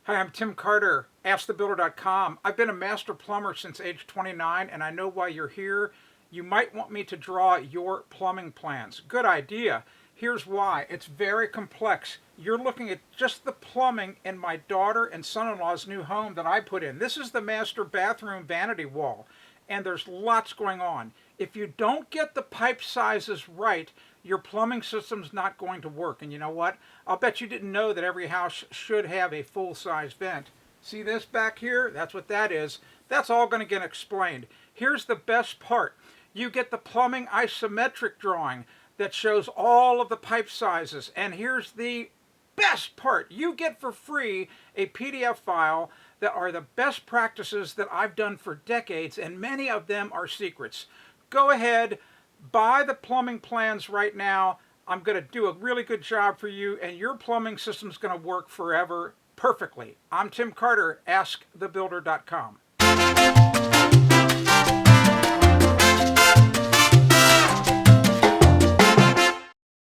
Hi, I'm Tim Carter, AskTheBuilder.com. I've been a master plumber since age 29, and I know why you're here. You might want me to draw your plumbing plans. Good idea. Here's why. It's very complex. You're looking at just the plumbing in my daughter and son-in-law's new home that I put in. This is the master bathroom vanity wall, and there's lots going on. If you don't get the pipe sizes right, your plumbing system's not going to work. And you know what? I'll bet you didn't know that every house should have a full-size vent. See this back here? That's what that is. That's all going to get explained. Here's the best part. You get the plumbing isometric drawing that shows all of the pipe sizes. And here's the best part. You get for free a PDF file that are the best practices that I've done for decades, and many of them are secrets. Go ahead, buy the plumbing plans right now. I'm going to do a really good job for you, and your plumbing system's going to work forever perfectly. I'm Tim Carter, AskTheBuilder.com.